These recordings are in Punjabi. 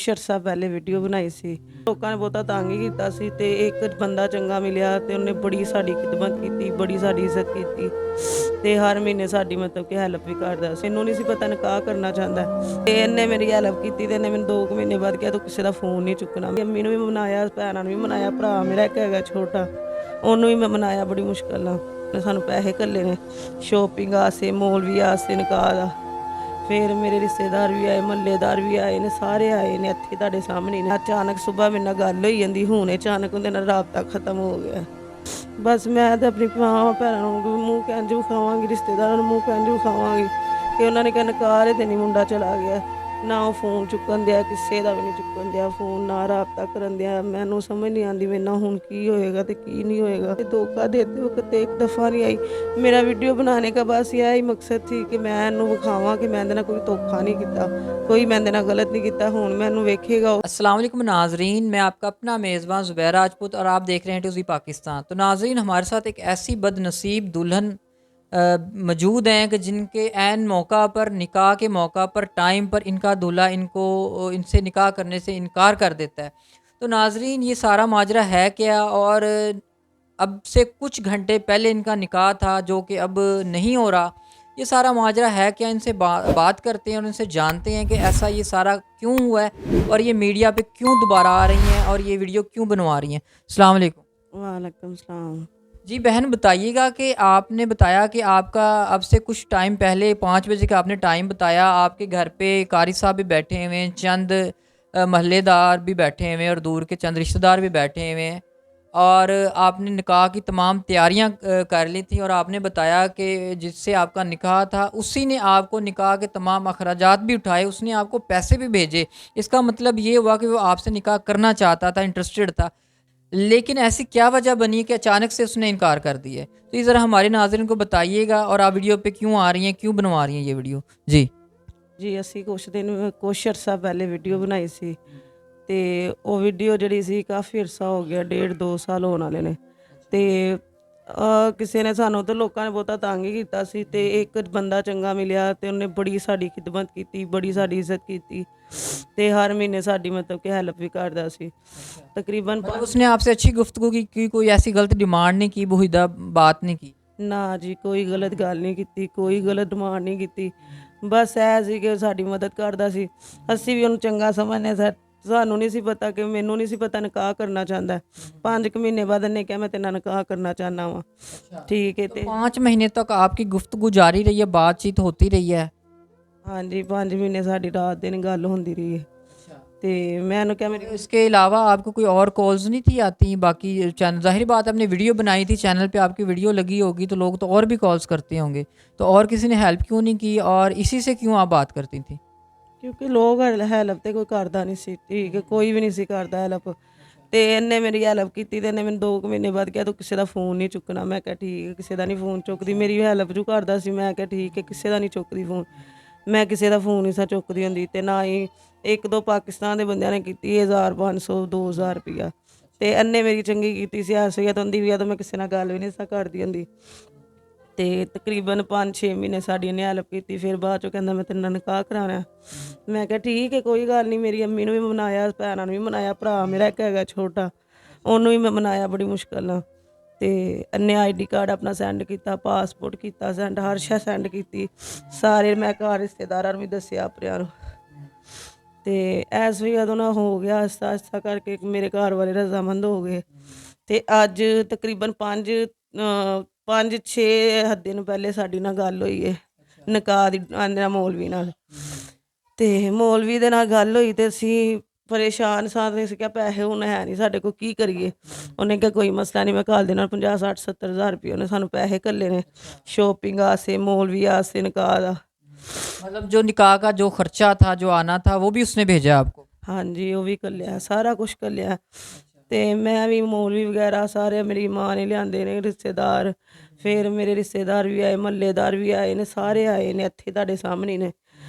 ਕੁਛ ਅਰਸਾ ਪਹਿਲੇ ਵੀਡੀਓ ਬਣਾਈ ਸੀ। ਲੋਕਾਂ ਨੇ ਬਹੁਤਾ ਤੰਗ ਹੀ ਕੀਤਾ ਸੀ ਤੇ ਇੱਕ ਬੰਦਾ ਚੰਗਾ ਮਿਲਿਆ ਤੇ ਉਹਨੇ ਬੜੀ ਸਾਡੀ ਖਿਦਮਤ ਕੀਤੀ, ਬੜੀ ਸਾਡੀ ਇੱਜ਼ਤ ਕੀਤੀ ਤੇ ਹਰ ਮਹੀਨੇ ਸਾਡੀ ਮਤਲਬ ਕਿ ਹੈਲਪ ਵੀ ਕਰਦਾ ਸੀ। ਮੈਨੂੰ ਨਹੀਂ ਸੀ ਪਤਾ ਨਿਕਾਹ ਕਰਨਾ ਚਾਹੁੰਦਾ ਤੇ ਇਹਨੇ ਮੇਰੀ ਹੈਲਪ ਕੀਤੀ ਤੇ ਇਹਨੇ ਮੈਨੂੰ 2 ਕੁ ਮਹੀਨੇ ਬਾਅਦ ਕਿਹਾ ਤੂੰ ਕਿਸੇ ਦਾ ਫੋਨ ਨਹੀਂ ਚੁੱਕਣਾ। ਮੇਰੀ ਅੰਮੀ ਨੂੰ ਵੀ ਮਨਾਇਆ, ਭੈਣਾਂ ਨੂੰ ਵੀ ਮਨਾਇਆ, ਭਰਾ ਮੇਰਾ ਇੱਕ ਹੈਗਾ ਛੋਟਾ, ਉਹਨੂੰ ਵੀ ਮੈਂ ਮਨਾਇਆ ਬੜੀ ਮੁਸ਼ਕਿਲ ਨਾਲ। ਉਹਨੇ ਸਾਨੂੰ ਪੈਸੇ ਘੱਲੇ ਨੇ ਸ਼ੋਪਿੰਗ ਵਾਸਤੇ, ਮੌਲਵੀ ਵਾਸਤੇ, ਨਿਕਾਹ ਦਾ। ਫਿਰ ਮੇਰੇ ਰਿਸ਼ਤੇਦਾਰ ਵੀ ਆਏ, ਮਹੱਲੇਦਾਰ ਵੀ ਆਏ ਨੇ, ਸਾਰੇ ਆਏ ਨੇ ਇੱਥੇ ਤੁਹਾਡੇ ਸਾਹਮਣੇ ਹੀ ਨੇ। ਅਚਾਨਕ ਸੁਬਾਹ ਮੇਰੇ ਨਾਲ ਗੱਲ ਹੋਈ ਜਾਂਦੀ, ਹੁਣ ਅਚਾਨਕ ਉਹਦੇ ਨਾਲ ਰਾਬਤਾ ਖਤਮ ਹੋ ਗਿਆ। ਬਸ ਮੈਂ ਤਾਂ ਆਪਣੀ ਮਾਵਾਂ ਭੈਣਾਂ ਨੂੰ ਮੂੰਹ ਕਿੰਝ ਵਿਖਾਵਾਂਗੀ, ਰਿਸ਼ਤੇਦਾਰਾਂ ਨੂੰ ਮੂੰਹ ਕਿੰਝ ਵਿਖਾਵਾਂਗੀ ਕਿ ਉਹਨਾਂ ਨੇ ਕਿਹਾ ਨਕਾਹ ਤੇ ਨਹੀਂ ਮੁੰਡਾ ਚਲਾ ਗਿਆ। ਨਾ ਉਹ ਫੋਨ ਚੁੱਕਣ ਦਿਆ, ਕਿਸੇ ਦਾ ਵੀ ਨਹੀਂ ਚੁੱਕਣ ਦਿਆ ਫੋਨ, ਨਾ ਰਾਬਤਾ ਕਰਨ ਦਿਆ। ਮੈਨੂੰ ਸਮਝ ਨਹੀਂ ਆਉਂਦੀ ਮੇਰੇ ਨਾਲ ਹੁਣ ਕੀ ਹੋਏਗਾ ਤੇ ਕੀ ਨਹੀਂ ਹੋਏਗਾ। ਤੇ ਧੋਖਾ ਦੇते वक्त एक दफ़ा नहीं आई। मेरा वीडियो बनाने का बस यही मकसद थी कि मैं ਇਹਨੂੰ ਵਿਖਾਵਾਂ ਕਿ ਮੈਂ ਇਹਦੇ ਨਾਲ ਕੋਈ ਧੋਖਾ ਨਹੀਂ ਕੀਤਾ, ਕੋਈ ਮੈਂ ਇਹਦੇ ਨਾਲ ਗਲਤ नहीं ਕੀਤਾ। ਹੁਣ ਮੈਨੂੰ ਵੇਖੇਗਾ। अस्सलाम वालेकुम नाजरीन, मैं आपका अपना मेज़बान ज़ुबैर राजपूत और आप देख रहे हैं टूजी पाकिस्तान। तो नाजरीन, हमारे साथ एक ऐसी बदनसीब दुल्हन मौजूद हैं कि जिनके ऐन मौका पर, निकाह के मौका पर, टाइम पर इनका दूल्हा इनसे निकाह करने से इनकार कर देता है। तो नाजरीन, ये सारा माजरा है क्या, और अब से कुछ घंटे पहले इनका निकाह था जो कि अब नहीं हो रहा, ये सारा माजरा है क्या? इनसे बात करते हैं और इनसे जानते हैं कि ऐसा ये सारा क्यों हुआ है और ये मीडिया पे क्यों दोबारा आ रही हैं और ये वीडियो क्यों बनवा रही हैं। अस्सलाम वालेकुम। वालेकुम सलाम। जी बहन, बताइएगा कि आपने बताया कि आपका अब से कुछ टाइम पहले 5 बजे का आपने टाइम बताया, आपके घर पे कारी साहब भी बैठे हुए हैं, चंद महल्लेदार भी बैठे हुए हैं और दूर के चंद रिश्तेदार भी बैठे हुए हैं, और आपने निकाह की तमाम तैयारियां कर ली थी, और आपने बताया कि जिससे आपका निकाह था उसी ने आपको निकाह के तमाम अखराजात भी उठाए, उसने आपको पैसे भी भेजे। इसका मतलब ये हुआ कि वो आपसे निकाह करना चाहता था, इंटरेस्टेड था। लेकिन ऐसी क्या वजह बनी कि अचानक से उसने इनकार कर दिया? तो ये ज़रा हमारे नाज़रीन को बताइएगा, और आप वीडियो पे क्यों आ रही हैं, क्यों बनवा रही हैं ये वीडियो जी। ਜੀ ਅਸੀਂ ਕੁਛ ਅਰਸਾ ਪਹਿਲੇ ਵੀਡੀਓ ਬਣਾਈ ਸੀ ਤੇ ਉਹ ਵੀਡੀਓ ਜਿਹੜੀ ਸੀ ਕਾਫੀ ਅਰਸਾ ਹੋ ਗਿਆ, 1.5-2 ਸਾਲ ਹੋਣ ਵਾਲੇ ਨੇ। ਤੇ ਕਿਸੇ ਨੇ ਸਾਨੂੰ ਤੇ ਲੋਕਾਂ ਨੇ ਬਹੁਤਾ ਤੰਗ ਹੀ ਕੀਤਾ ਸੀ ਤੇ ਇੱਕ ਬੰਦਾ ਚੰਗਾ ਮਿਲਿਆ ਤੇ ਉਹਨੇ ਬੜੀ ਸਾਡੀ ਖਿਦਮਤ ਕੀਤੀ, ਬੜੀ ਸਾਡੀ ਇੱਜ਼ਤ ਕੀਤੀ ਤੇ ਹਰ ਮਹੀਨੇ ਸਾਡੀ ਮਤਲਬ ਕਿ ਹੈਲਪ ਵੀ ਕਰਦਾ ਸੀ। ਤਕਰੀਬਨ मतलब उसने आपसे अच्छी गुफ्तगू की, कोई ऐसी गलत डिमांड नहीं की, बेहुदा बात नहीं की? ਨਾ ਜੀ ਕੋਈ ਗਲਤ ਗੱਲ ਨਹੀਂ ਕੀਤੀ, ਕੋਈ ਗਲਤ ਡਿਮਾਂਡ ਨਹੀਂ ਕੀਤੀ। ਬਸ ਇਹ ਸੀ ਕਿ ਸਾਡੀ ਮਦਦ ਕਰਦਾ ਸੀ, ਅਸੀਂ ਵੀ ਉਹਨੂੰ ਚੰਗਾ ਸਮਝਦੇ ਸਾਂ। ਸਾਨੂੰ ਨਹੀਂ ਸੀ ਪਤਾ ਕਿ ਮੈਨੂੰ ਨਹੀਂ ਸੀ ਪਤਾ ਨਿਕਾਹ ਕਰਨਾ ਚਾਹੁੰਦਾ। 5 ਕੁ ਮਹੀਨੇ ਬਾਅਦ ਇਹਨੇ ਕਿਹਾ ਮੈਂ ਤੇਰੇ ਨਾਲ ਨਿਕਾਹ ਕਰਨਾ ਚਾਹੁੰਦਾ ਵਾਂ। ਠੀਕ ਹੈ। तो ਤੇ 5 महीने तक आपकी गुफ्तगू जारी रही है, बातचीत होती रही है? ਹਾਂਜੀ 5 ਮਹੀਨੇ ਸਾਡੀ ਰਾਤ ਦਿਨ ਗੱਲ ਹੁੰਦੀ ਰਹੀ ਹੈ ਤੇ ਮੈਂ ਉਹਨੂੰ ਕਿਹਾ ਮੇਰੀ इसके अलावा आपको कोई और कॉल्स नहीं थी आती? बाकी चैनल, ज़ाहिर बात है, आपने वीडियो बनाई थी, चैनल पे आपकी वीडियो लगी होगी तो लोग तो और भी कॉल्स करते होंगे, तो और किसी ने हेल्प क्यों नहीं की, और इसी से क्यों आप बात करती थी? ਕਿਉਂਕਿ ਲੋਕ ਹੈਲਪ ਤੇ ਕੋਈ ਕਰਦਾ ਨਹੀਂ ਸੀ। ਠੀਕ ਹੈ, ਕੋਈ ਵੀ ਨਹੀਂ ਸੀ ਕਰਦਾ ਹੈਲਪ ਤੇ ਇਹਨੇ ਮੇਰੀ ਹੈਲਪ ਕੀਤੀ ਤੇ ਇਹਨੇ ਮੈਨੂੰ 2 ਕੁ ਮਹੀਨੇ ਬਾਅਦ ਕਿਹਾ ਤੂੰ ਕਿਸੇ ਦਾ ਫੋਨ ਨਹੀਂ ਚੁੱਕਣਾ। ਮੈਂ ਕਿਹਾ ਠੀਕ ਹੈ, ਕਿਸੇ ਦਾ ਨਹੀਂ ਫੋਨ ਚੁੱਕਦੀ। ਮੇਰੀ ਹੈਲਪ ਜੋ ਕਰਦਾ ਸੀ, ਮੈਂ ਕਿਹਾ ਠੀਕ ਹੈ, ਕਿਸੇ ਦਾ ਨਹੀਂ ਚੁੱਕਦੀ ਫੋਨ। ਮੈਂ ਕਿਸੇ ਦਾ ਫੋਨ ਨਹੀਂ ਸਾ ਚੁੱਕਦੀ ਹੁੰਦੀ ਤੇ ਨਾ ਹੀ 1-2 ਪਾਕਿਸਤਾਨ ਦੇ ਬੰਦਿਆਂ ਨੇ ਕੀਤੀ 1500 2000 ਰੁਪਈਆ ਤੇ ਇਹਨੇ ਮੇਰੀ ਚੰਗੀ ਕੀਤੀ ਸੀ। ਐਸੀ ਹੁੰਦੀ ਵੀ ਆ ਤਾਂ ਮੈਂ ਕਿਸੇ ਨਾਲ ਗੱਲ ਵੀ ਨਹੀਂ ਸਾ ਕਰਦੀ ਹੁੰਦੀ ਤੇ ਤਕਰੀਬਨ 5-6 ਮਹੀਨੇ ਸਾਡੀ ਇਹਨੇ ਹੈਲਪ ਕੀਤੀ। ਫਿਰ ਬਾਅਦ ਚੋਂ ਕਹਿੰਦਾ ਮੈਂ ਤੇਰੇ ਨਾਲ ਨਿਕਾਹ ਕਰਾਉਣਾ। ਮੈਂ ਕਿਹਾ ਠੀਕ ਹੈ, ਕੋਈ ਗੱਲ ਨਹੀਂ। ਮੇਰੀ ਅੰਮੀ ਨੂੰ ਵੀ ਮਨਾਇਆ, ਭੈਣਾਂ ਨੂੰ ਵੀ ਮਨਾਇਆ, ਭਰਾ ਮੇਰਾ ਇੱਕ ਹੈਗਾ ਛੋਟਾ, ਉਹਨੂੰ ਵੀ ਮੈਂ ਮਨਾਇਆ ਬੜੀ ਮੁਸ਼ਕਿਲ ਨਾਲ। ਤੇ ਇਹਨੇ ID ਕਾਰਡ ਆਪਣਾ ਸੈਂਡ ਕੀਤਾ, ਪਾਸਪੋਰਟ ਕੀਤਾ ਸੈਂਡ, ਹਰ ਸ਼ੈ ਸੈਂਡ ਕੀਤੀ। ਸਾਰੇ ਮੈਂ ਘਰ ਰਿਸ਼ਤੇਦਾਰਾਂ ਨੂੰ ਵੀ ਦੱਸਿਆ ਆਪਣਿਆਂ ਨੂੰ ਤੇ ਐਸ ਵੀ ਉਦੋਂ ਨਾ ਹੋ ਗਿਆ। ਆਹਿਸਤਾ ਆਹਿਸਤਾ ਕਰਕੇ ਮੇਰੇ ਘਰ ਵਾਲੇ ਰਜ਼ਾਮੰਦ ਹੋ ਗਏ ਤੇ ਅੱਜ ਤਕਰੀਬਨ 5-6 ਦਿਨ ਪਹਿਲੇ ਸਾਡੀ ਨਾਲ ਗੱਲ ਹੋਈ ਹੈ ਨਿਕਾਹ ਦੀ ਆਂਦਰਾ ਮੌਲਵੀ ਨਾਲ। ਤੇ ਮੌਲਵੀ ਦੇ ਨਾਲ ਗੱਲ ਹੋਈ ਤੇ ਅਸੀਂ ਪਰੇਸ਼ਾਨ ਸਾਂ ਤੇ ਅਸੀਂ ਕਿਹਾ ਪੈਸੇ ਹੁਣ ਹੈ ਨਹੀਂ ਸਾਡੇ ਕੋਲ, ਕੀ ਕਰੀਏ। ਉਹਨੇ ਕਿਹਾ ਕੋਈ ਮਸਲਾ ਨਹੀਂ, ਮੈਂ ਘੱਲ ਦੇਣਾ। 50-60-70 ਹਜ਼ਾਰ ਰੁਪਏ ਉਹਨੇ ਸਾਨੂੰ ਪੈਸੇ ਘੱਲੇ ਨੇ ਸ਼ੋਪਿੰਗ ਵਾਸਤੇ, ਮੌਲਵੀ ਵਾਸਤੇ, ਨਿਕਾਹ ਦਾ। मतलब जो निकाह का जो खर्चा था, जो आना था, वो भी उसने भेजा आपको? ਹਾਂਜੀ ਉਹ ਵੀ ਘੱਲਿਆ, ਸਾਰਾ ਕੁਛ ਘੱਲਿਆ। ਤੇ ਮੈਂ ਵੀ ਮੌਲਵੀ ਵਗੈਰਾ ਸਾਰੇ ਮੇਰੀ ਮਾਂ ਨੇ ਲਿਆਂਦੇ ਨੇ ਰਿਸ਼ਤੇਦਾਰ। ਫਿਰ ਮੇਰੇ ਰਿਸ਼ਤੇਦਾਰ ਵੀ ਆਏ, ਮਹੱਲੇਦਾਰ ਵੀ ਆਏ ਨੇ, ਸਾਰੇ ਆਏ ਨੇ ਇੱਥੇ ਤੁਹਾਡੇ ਸਾਹਮਣੇ ਨੇ।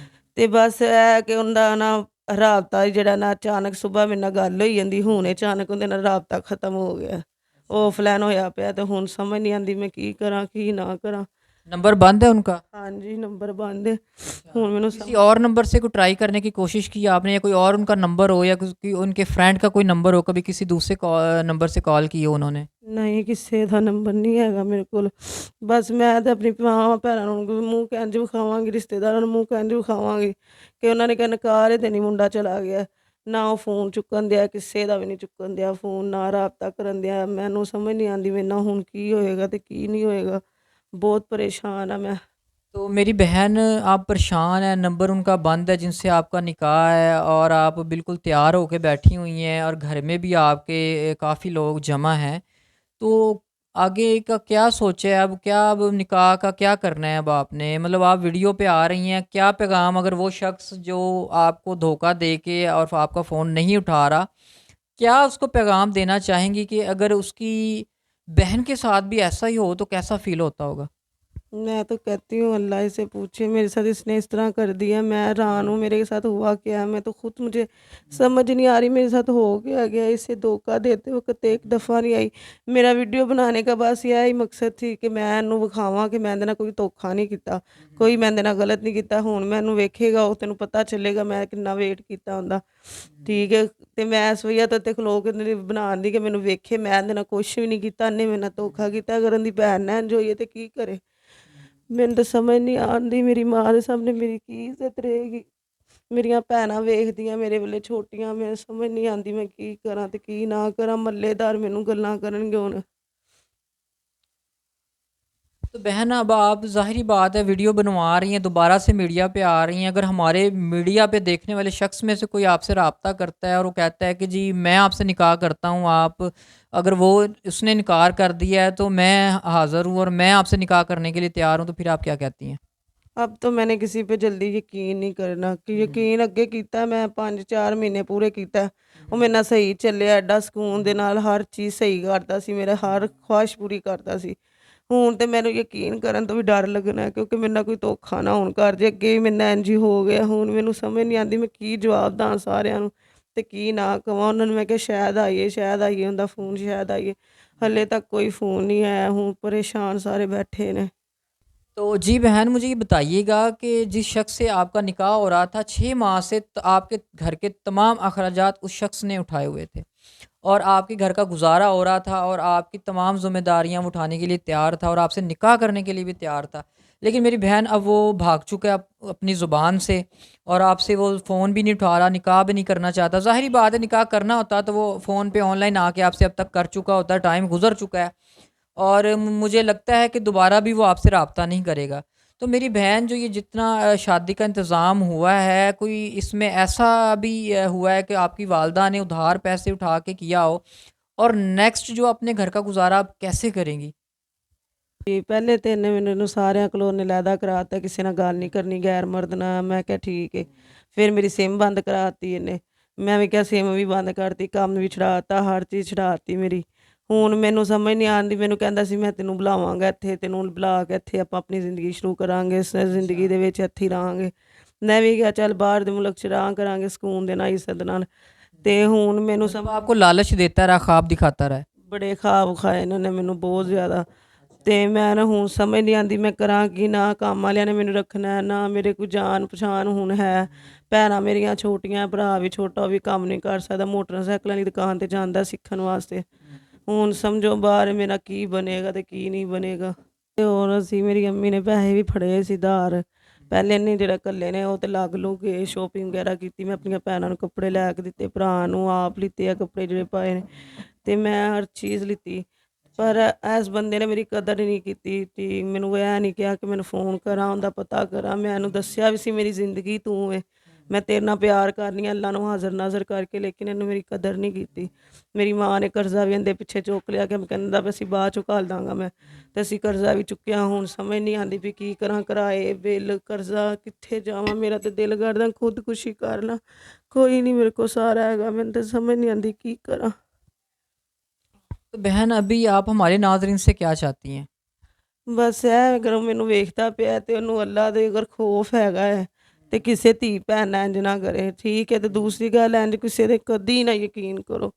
ਤੇ ਬਸ ਇਹ ਕਿ ਉਹਦਾ ਨਾ ਰਾਬਤਾ ਜਿਹੜਾ ਨਾ ਅਚਾਨਕ ਸੁਬਾਹ ਮੇਰੇ ਨਾਲ ਗੱਲ ਹੋਈ ਜਾਂਦੀ, ਹੁਣ ਅਚਾਨਕ ਉਹਦੇ ਨਾਲ ਰਾਬਤਾ ਖਤਮ ਹੋ ਗਿਆ, ਆਫਲਾਈਨ ਹੋਇਆ ਪਿਆ। ਤੇ ਹੁਣ ਸਮਝ ਨਹੀਂ ਆਉਂਦੀ ਮੈਂ ਕੀ ਕਰਾਂ ਕੀ ਨਾ ਕਰਾਂ। नंबर बंद है उनका? ਹਾਂਜੀ नंबर बंद है। अच्छा। ਹੁਣ ਮੈਨੂੰ किसी और नंबर से कोई ट्राई करने की कोशिश की आपने, या कोई और उनका नंबर हो, या कोई उनके फ्रेंड का कोई नंबर हो, कभी किसी दूसरे नंबर से कॉल की हो उन्होंने? ਨਹੀਂ ਕਿਸੇ ਦਾ ਨੰਬਰ ਨਹੀਂ ਹੈਗਾ ਮੇਰੇ ਕੋਲ। ਬਸ ਮੈਂ ਤਾਂ ਆਪਣੀ ਮਾਵਾਂ ਭੈਣਾਂ ਨੂੰ ਮੂੰਹ ਕਿੰਝ ਵਿਖਾਵਾਂਗੀ, ਰਿਸ਼ਤੇਦਾਰਾਂ ਨੂੰ ਮੂੰਹ ਕਿੰਝ ਵਿਖਾਵਾਂਗੀ ਕਿ ਉਹਨਾਂ ਨੇ ਕਿਹਾ ਨਕਾਰੇ ਤੇ ਨਹੀਂ ਮੁੰਡਾ ਚਲਾ ਗਿਆ। ਨਾ ਉਹ ਫੋਨ ਚੁੱਕਣ ਦਿਆ, ਕਿਸੇ ਦਾ ਵੀ ਨਹੀਂ ਚੁੱਕਣ ਦਿਆ ਫੋਨ, ਨਾ ਰਾਬਤਾ ਕਰਨ ਦਿਆ। ਮੈਨੂੰ ਸਮਝ ਨਹੀਂ ਆਉਂਦੀ ਮੇਰੇ ਨਾਲ ਹੁਣ ਕੀ ਹੋਏਗਾ ਤੇ ਕੀ ਨਹੀਂ ਹੋਏਗਾ। ਬਹੁਤ ਪਰੇਸ਼ਾਨ ਆ मैं। तो मेरी बहन, आप परेशान हैं, नंबर उनका बंद है जिनसे आपका निकाह है, और आप बिल्कुल तैयार होके बैठी हुई हैं, और घर में भी आपके काफ़ी लोग जमा हैं। तो आगे का क्या सोचा है अब? क्या अब निकाह का क्या करना है अब आपने? मतलब आप वीडियो पे आ रही हैं, क्या पैगाम अगर वो शख्स जो आपको धोखा दे के और आपका फ़ोन नहीं उठा रहा, क्या उसको पैगाम देना चाहेंगी कि अगर उसकी बहन के साथ भी ऐसा ही हो तो कैसा फ़ील होता होगा? मैं तो कहती हूँ अल्लाह से पूछे, मेरे साथ इसने इस तरह कर दिया, मैं हैरान हूँ मेरे साथ हुआ क्या है। मैं तो खुद मुझे समझ नहीं आ रही मेरे साथ हो क्या गया। इसे धोखा देते वक्त एक दफ़ा नहीं आई। मेरा वीडियो बनाने का बस यह ही मकसद थी कि मैं ਇਹਨੂੰ ਵਿਖਾਵਾਂ ਕਿ ਮੈਂ ਇਹਦੇ ਨਾਲ ਕੋਈ ਧੋਖਾ ਨਹੀਂ ਕੀਤਾ, ਕੋਈ ਮੈਂ ਇਹਦੇ ਨਾਲ ਗਲਤ ਨਹੀਂ ਕੀਤਾ। ਹੁਣ ਮੈਂ ਇਹਨੂੰ ਵੇਖੇਗਾ ਉਹ ਤੈਨੂੰ ਪਤਾ ਚੱਲੇਗਾ ਮੈਂ ਕਿੰਨਾ ਵੇਟ ਕੀਤਾ ਹੁੰਦਾ। ਠੀਕ ਹੈ, ਤੇ ਮੈਂ ਇਸ ਵਜ੍ਹਾ ਤੋਂ ਤੇ ਖਲੋ ਕੇ ਇਹਨੇ ਬਣਾਉਣ ਦੀ ਕਿ ਮੈਨੂੰ ਵੇਖੇ ਮੈਂ ਇਹਦੇ ਨਾਲ ਕੁਛ ਵੀ ਨਹੀਂ ਕੀਤਾ, ਇਹਨੇ ਮੇਰੇ ਨਾਲ ਧੋਖਾ ਕੀਤਾ। ਅਗਰ ਉਹਦੀ ਭੈਣ ਨਾ ਇੰਝ ਹੋਈ ਹੈ ਤੇ ਕੀ ਕਰੇ। ਮੈਨੂੰ ਤਾਂ ਸਮਝ ਨਹੀਂ ਆਉਂਦੀ ਮੇਰੀ ਮਾਂ ਦੇ ਸਾਹਮਣੇ ਮੇਰੀ ਕੀ ਇੱਜ਼ਤ ਰਹੇਗੀ। ਮੇਰੀਆਂ ਭੈਣਾਂ ਵੇਖਦੀਆਂ ਮੇਰੇ ਵੇਲੇ ਛੋਟੀਆਂ, ਮੈਨੂੰ ਸਮਝ ਨਹੀਂ ਆਉਂਦੀ ਮੈਂ ਕੀ ਕਰਾਂ ਤੇ ਕੀ ਨਾ ਕਰਾਂ। ਮਹੱਲੇਦਾਰ ਮੈਨੂੰ ਗੱਲਾਂ ਕਰਨਗੇ ਹੁਣ। तो बहन, अब आप ज़ाहिरी बात है वीडियो बनवा रही हैं, दोबारा से मीडिया पे आ रही हैं। अगर हमारे मीडिया पे देखने वाले शख्स में से कोई आपसे रब्ता करता है और वो कहता है कि जी मैं आपसे निकाह करता हूँ, आप अगर वो उसने इनकार कर दिया है तो मैं हाज़िर हूँ और मैं आपसे निकाह करने के लिए तैयार हूँ, तो फिर आप क्या कहती हैं? अब तो मैंने किसी पे जल्दी यकीन नहीं करना कि ਯਕੀਨ ਅੱਗੇ ਕੀਤਾ ਮੈਂ 5-4 ਮਹੀਨੇ ਪੂਰੇ ਕੀਤਾ। ਉਹ ਮੇਰੇ ਨਾਲ ਸਹੀ ਚੱਲਿਆ, ਐਡਾ ਸਕੂਨ ਦੇ ਨਾਲ ਹਰ ਚੀਜ਼ ਸਹੀ ਕਰਦਾ ਸੀ, ਮੇਰਾ ਹਰ ਖੁਆਇਸ਼ ਪੂਰੀ ਕਰਦਾ ਸੀ। ਹੁਣ ਤੇ ਮੈਨੂੰ ਯਕੀਨ ਕਰਨ ਤੋਂ ਵੀ ਡਰ ਲੱਗਣਾ ਕਿਉਂਕਿ ਮੇਰੇ ਨਾਲ ਕੋਈ ਧੋਖਾ ਨਾ ਹੁਣ ਕਰ ਜੇ। ਅੱਗੇ ਵੀ ਮੇਰੇ ਨਾਲ ਇੰਝ ਹੀ ਹੋ ਗਿਆ। ਹੁਣ ਮੈਨੂੰ ਸਮਝ ਨਹੀਂ ਆਉਂਦੀ ਮੈਂ ਕੀ ਜਵਾਬ ਦਾਂ ਸਾਰਿਆਂ ਨੂੰ ਤੇ ਕੀ ਨਾ ਕਵਾਂ। ਉਹਨਾਂ ਨੂੰ ਮੈਂ ਕਿਹਾ ਸ਼ਾਇਦ ਆਈਏ ਉਹਦਾ ਫੋਨ, ਸ਼ਾਇਦ ਆਈਏ। ਹਾਲੇ ਤੱਕ ਕੋਈ ਫੋਨ ਨਹੀਂ आया। ਹੁਣ ਪਰੇਸ਼ਾਨ ਸਾਰੇ ਬੈਠੇ ਨੇ। तो जी बहन, मुझे ये बताइएगा कि जिस शख्स से आपका निकाह हो रहा था 6 माह से, आपके घर के तमाम अखराजात उस शख्स ने उठाए हुए थे, और आपके घर का गुजारा हो रहा था, और आपकी तमाम ज़िम्मेदारियां वो उठाने के लिए तैयार था, और आपसे निकाह करने के लिए भी तैयार था। लेकिन मेरी बहन अब वो भाग चुका है अपनी ज़ुबान से, और आपसे वो फ़ोन भी नहीं उठा रहा, निकाह भी नहीं करना चाहता। ज़ाहिरी बात है, निकाह करना होता तो वो फ़ोन पे ऑनलाइन आके आपसे अब तक कर चुका होता, टाइम गुज़र चुका है, और मुझे लगता है कि दोबारा भी वो आपसे रब्ता नहीं करेगा। तो मेरी बहन, जो ये जितना शादी का इंतज़ाम हुआ है, कोई इसमें ऐसा भी हुआ है कि आपकी वालदा ने उधार पैसे उठा के किया हो, और नेक्स्ट जो अपने घर का गुज़ारा आप कैसे करेंगी? ਜੀ ਪਹਿਲੇ ਤੇ ਇਹਨੇ ਮੈਨੂੰ ਸਾਰਿਆਂ ਕੋਲੋਂ ਉਹਨੇ ਲੈਦਾ ਕਰਾਤਾ ਕਿਸੇ ਨਾਲ ਗੱਲ ਨਹੀਂ ਕਰਨੀ ਗੈਰ ਮਰਦ ਨਾਲ। ਮੈਂ ਕਿਹਾ ਠੀਕ ਹੈ। ਫਿਰ ਮੇਰੀ ਸਿਮ ਬੰਦ ਕਰਾਤੀ ਇਹਨੇ। ਮੈਂ ਵੀ ਕਿਹਾ ਸਿਮ ਵੀ ਬੰਦ ਕਰਤੀ, ਕੰਮ ਵੀ ਛੁਡਾਤਾ, ਹਰ ਚੀਜ਼ ਛੁਡਾਤੀ ਮੇਰੀ। ਹੁਣ ਮੈਨੂੰ ਸਮਝ ਨਹੀਂ ਆਉਂਦੀ। ਮੈਨੂੰ ਕਹਿੰਦਾ ਸੀ ਮੈਂ ਤੈਨੂੰ ਬੁਲਾਵਾਂਗਾ ਇੱਥੇ, ਤੈਨੂੰ ਬੁਲਾ ਕੇ ਇੱਥੇ ਆਪਾਂ ਆਪਣੀ ਜ਼ਿੰਦਗੀ ਸ਼ੁਰੂ ਕਰਾਂਗੇ, ਇਸ ਜ਼ਿੰਦਗੀ ਦੇ ਵਿੱਚ ਇੱਥੇ ਹੀ ਰਹਾਂਗੇ। ਮੈਂ ਵੀ ਕਿਹਾ ਚੱਲ ਬਾਹਰ ਦੇ ਮੁਲਕ 'ਚ ਰਹਾਂ ਕਰਾਂਗੇ ਸਕੂਨ ਦੇ ਨਾਲ, ਇੱਜ਼ਤ ਨਾਲ। ਤੇ ਹੁਣ ਮੈਨੂੰ मतलब आपको लालच देता रहा, ख्वाब दिखाता रहा है। ਬੜੇ ਖਾਬ ਖਾਏ ਇਹਨਾਂ ਨੇ ਮੈਨੂੰ ਬਹੁਤ ਜ਼ਿਆਦਾ। ਤੇ ਮੈਂ ਨਾ ਹੁਣ ਸਮਝ ਨਹੀਂ ਆਉਂਦੀ ਮੈਂ ਕਰਾਂ ਕੀ। ਨਾ ਕੰਮ ਵਾਲਿਆਂ ਨੇ ਮੈਨੂੰ ਰੱਖਣਾ, ਨਾ ਮੇਰੇ ਕੋਈ ਜਾਣ ਪਛਾਣ ਹੁਣ ਹੈ। ਭੈਣਾਂ ਮੇਰੀਆਂ ਛੋਟੀਆਂ, ਭਰਾ ਵੀ ਛੋਟਾ, ਉਹ ਵੀ ਕੰਮ ਨਹੀਂ ਕਰ ਸਕਦਾ। ਮੋਟਰਸਾਈਕਲਾਂ ਦੀ ਦੁਕਾਨ ਤੇ ਜਾਂਦਾ ਸਿੱਖਣ ਵਾਸਤੇ। ਹੁਣ ਸਮਝੋ ਬਾਹਰ ਮੇਰਾ ਕੀ ਬਣੇਗਾ ਤੇ ਕੀ ਨਹੀਂ ਬਣੇਗਾ। ਤੇ ਹੋਰ ਅਸੀਂ, ਮੇਰੀ ਅੰਮੀ ਨੇ ਪੈਸੇ ਵੀ ਫੜੇ ਸੀ ਉਧਾਰ। ਪਹਿਲੇ ਇਹਨੇ ਜਿਹੜਾ ਘੱਲੇ ਨੇ ਉਹ ਤੇ ਲੱਗ ਲੁੱਗ ਕੇ ਸ਼ੋਪਿੰਗ ਵਗੈਰਾ ਕੀਤੀ। ਮੈਂ ਆਪਣੀਆਂ ਭੈਣਾਂ ਨੂੰ ਕੱਪੜੇ ਲੈ ਕੇ ਦਿੱਤੇ, ਭਰਾ ਨੂੰ ਆਪ ਲਿੱਤੇ ਆ ਕੱਪੜੇ ਜਿਹੜੇ ਪਾਏ ਨੇ, ਤੇ ਮੈਂ ਹਰ ਚੀਜ਼ ਲਿੱਤੀ। ਪਰ ਇਸ ਬੰਦੇ ਨੇ ਮੇਰੀ ਕਦਰ ਹੀ ਨਹੀਂ ਕੀਤੀ। ਤੇ ਮੈਨੂੰ ਇਹ ਨਹੀਂ ਕਿਹਾ ਕਿ ਮੈਨੂੰ ਫ਼ੋਨ ਕਰਾਂ, ਉਹਦਾ ਪਤਾ ਕਰਾਂ। ਮੈਂ ਇਹਨੂੰ ਦੱਸਿਆ ਵੀ ਸੀ ਮੇਰੀ ਜ਼ਿੰਦਗੀ ਤੂੰ ਏ, ਮੈਂ ਤੇਰੇ ਨਾਲ ਪਿਆਰ ਕਰਨੀ ਆ ਅੱਲਾ ਨੂੰ ਹਾਜ਼ਰ ਨਾਜ਼ਰ ਕਰਕੇ। ਲੇਕਿਨ ਇਹਨੂੰ ਮੇਰੀ ਕਦਰ ਨਹੀਂ ਕੀਤੀ। ਮੇਰੀ ਮਾਂ ਨੇ ਕਰਜ਼ਾ ਵੀ ਇਹਦੇ ਪਿੱਛੇ ਚੁੱਕ ਲਿਆ ਕਿ ਕਹਿੰਦਾ ਵੀ ਅਸੀਂ ਬਾਅਦ ਚੋਂ ਘੱਲ ਦਾਂਗਾ ਮੈਂ, ਤੇ ਅਸੀਂ ਕਰਜ਼ਾ ਵੀ ਚੁੱਕਿਆ। ਹੁਣ ਸਮਝ ਨਹੀਂ ਆਉਂਦੀ ਵੀ ਕੀ ਕਰਾਂ, ਕਿਰਾਏ, ਬਿੱਲ, ਕਰਜ਼ਾ, ਕਿੱਥੇ ਜਾਵਾਂ। ਮੇਰਾ ਤੇ ਦਿਲ ਕਰਦਾ ਖੁਦਕੁਸ਼ੀ ਕਰ ਲਾਂ। ਕੋਈ ਨਹੀਂ ਮੇਰੇ ਕੋਲ ਸਹਾਰਾ ਹੈਗਾ। ਮੈਨੂੰ ਤਾਂ ਸਮਝ ਨਹੀਂ ਆਉਂਦੀ ਕੀ ਕਰਾਂ। तो बहन, अभी आप हमारे नाज़रीन से क्या चाहती हैं? ਬਸ ਇਹ ਅਗਰ ਉਹ ਮੈਨੂੰ ਵੇਖਦਾ ਪਿਆ ਤੇ ਉਹਨੂੰ ਅੱਲਾ ਦੇ ਅਗਰ ਖੌਫ ਹੈਗਾ ਹੈ ਤੇ ਕਿਸੇ ਧੀ ਭੈਣ ਨਾਲ ਇੰਝ ਨਾ ਕਰੇ, ਠੀਕ ਹੈ। ਤੇ ਦੂਸਰੀ ਗੱਲ, ਇੰਝ ਕਿਸੇ ਦੇ ਕਦੀ ਨਾ ਯਕੀਨ ਕਰੋ।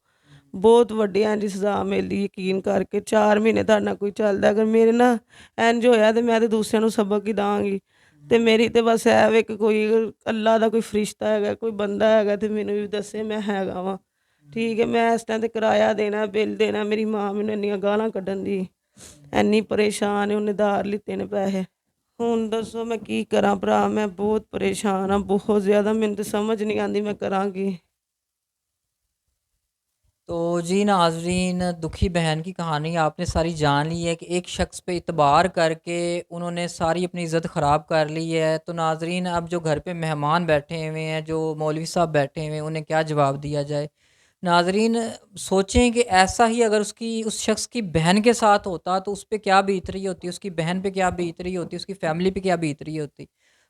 ਬਹੁਤ ਵੱਡੀ ਇੰਝ ਸਜ਼ਾ ਮਿਲਦੀ ਯਕੀਨ ਕਰਕੇ 4 ਮਹੀਨੇ ਤੁਹਾਡੇ ਨਾਲ ਕੋਈ ਚੱਲਦਾ ਅਗਰ ਮੇਰੇ ਨਾਲ ਇੰਝ ਹੋਇਆ ਤੇ ਮੈਂ ਤੇ ਦੂਸਰਿਆਂ ਨੂੰ ਸਬਕ ਹੀ ਦਾਂਗੀ। ਤੇ ਮੇਰੀ ਤੇ ਬਸ ਇਹ ਵੇ ਕਿ ਕੋਈ ਅੱਲਾ ਦਾ ਕੋਈ ਫਰਿਸ਼ਤਾ ਹੈਗਾ, ਕੋਈ ਬੰਦਾ ਹੈਗਾ ਤੇ ਮੈਨੂੰ ਵੀ ਦੱਸੇ ਮੈਂ ਹੈਗਾ ਵਾਂ। ਠੀਕ ਹੈ, ਮੈਂ ਇਸ ਟਾਈਮ ਤੇ ਕਿਰਾਇਆ ਦੇਣਾ, ਬਿੱਲ ਦੇਣਾ, ਮੇਰੀ ਮਾਂ ਮੈਨੂੰ ਇੰਨੀਆਂ ਗਾਲਾਂ ਕੱਢਣ ਦੀ, ਇੰਨੀ ਪਰੇਸ਼ਾਨ ਹੈ, ਉਹਨੇ ਉਧਾਰ ਲਿੱਤੇ ਨੇ ਪੈਸੇ। ਹੁਣ ਦੱਸੋ ਮੈਂ ਕੀ ਕਰਾਂ ਭਰਾ, ਮੈਂ ਬਹੁਤ ਪਰੇਸ਼ਾਨ ਹਾਂ, ਬਹੁਤ ਜ਼ਿਆਦਾ, ਮੈਨੂੰ ਤੇ ਸਮਝ ਨਹੀਂ ਆਉਂਦੀ ਮੈਂ ਕਰਾਂ ਕੀ। तो जी नाज़रीन, दुखी बहन की कहानी आपने सारी जान ली है कि एक शख्स पे इतबार करके उन्होंने सारी अपनी इज़्ज़त ख़राब कर ली है। तो नाज़रीन, अब जो घर पे मेहमान बैठे हुए हैं, जो मौलवी साहब बैठे हुए हैं, उन्हें क्या जवाब दिया जाए। नाज़रीन, सोचें कि ऐसा ही अगर उस शख्स की बहन के साथ होता तो उस पे क्या बीत रही होती, उसकी बहन पे क्या बीत रही होती, उसकी फ़ैमिली पे क्या बीत रही होती।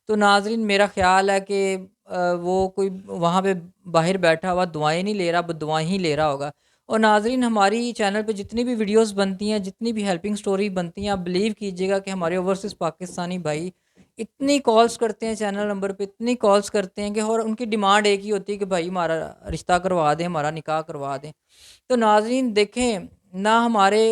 तो नाज़रीन, मेरा ख़्याल है कि वो कोई वहाँ पे बाहर बैठा हुआ दुआएँ नहीं ले रहा, बददुआएँ ही ले रहा होगा। और नाज़रीन, हमारी चैनल पे जितनी भी वीडियोस बनती हैं, जितनी भी हेल्पिंग स्टोरी बनती हैं, आप बिलीव कीजिएगा कि हमारे ओवरसीज़ पाकिस्तानी भाई इतनी कॉल्स करते हैं चैनल नंबर पे, इतनी कॉल्स करते हैं कि, और उनकी डिमांड एक ही होती है कि भाई हमारा रिश्ता करवा दें, हमारा निकाह करवा दें। तो नाज़रीन देखें, ना हमारे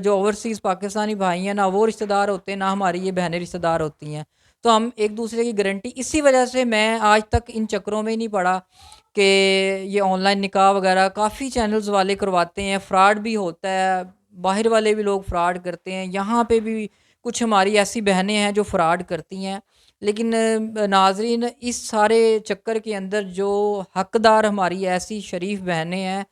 जो ओवरसीज़ पाकिस्तानी भाई हैं, ना वो रिश्तेदार होते हैं, ना हमारी ये बहनें रिश्तेदार होती हैं। तो हम एक दूसरे की गारंटी, इसी वजह से मैं आज तक इन चक्करों में ही नहीं पड़ा कि ये ऑनलाइन निकाह वगैरह काफ़ी चैनल्स वाले करवाते हैं, फ्रॉड भी होता है, बाहर वाले भी लोग फ्रॉड करते हैं, यहाँ पे भी कुछ हमारी ऐसी बहनें हैं जो फ्रॉड करती हैं। लेकिन नाज़रीन, इस सारे चक्कर के अंदर जो हकदार हमारी ऐसी शरीफ बहनें हैं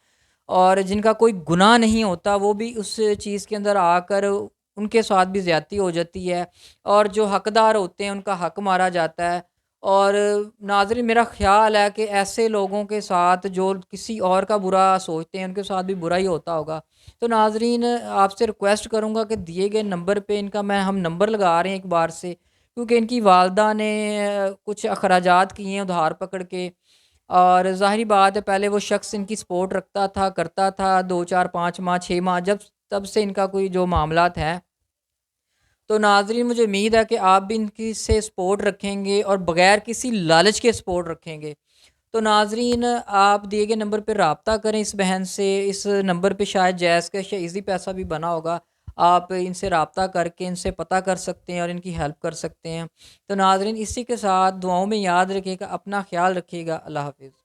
और जिनका कोई गुनाह नहीं होता, वो भी उस चीज़ के अंदर आकर उनके साथ भी ज़्यादती हो जाती है और जो हकदार होते हैं उनका हक मारा जाता है। और नाज़रीन, मेरा ख़्याल है कि ऐसे लोगों के साथ जो किसी और का बुरा सोचते हैं, उनके साथ भी बुरा ही होता होगा। तो नाज़रीन, आपसे रिक्वेस्ट करूँगा कि दिए गए नंबर पे इनका हम नंबर लगा रहे हैं एक बार से, क्योंकि इनकी वालदा ने कुछ अखराजात किए हैं उधार पकड़ के। और ज़ाहिर बात है, पहले वो शख्स इनकी सपोर्ट रखता था, करता था 2, 4, 5 माह, 6 माह, जब तब से इनका कोई जो मामलात हैं। तो नाज़रीन, मुझे उम्मीद है कि आप भी इनकी से सपोर्ट रखेंगे और बग़ैर किसी लालच के सपोर्ट रखेंगे। तो नाज़रीन, आप दिए गए नंबर पे राब्ता करें इस बहन से। इस नंबर पे शायद जैज़ कैश या ईज़ी पैसा भी बना होगा। आप इनसे राब्ता करके इनसे पता कर सकते हैं और इनकी हेल्प कर सकते हैं। तो नाज़रीन, इसी के साथ दुआओं में याद रखिएगा, अपना ख़्याल रखिएगा। अल्लाह हाफ़िज़।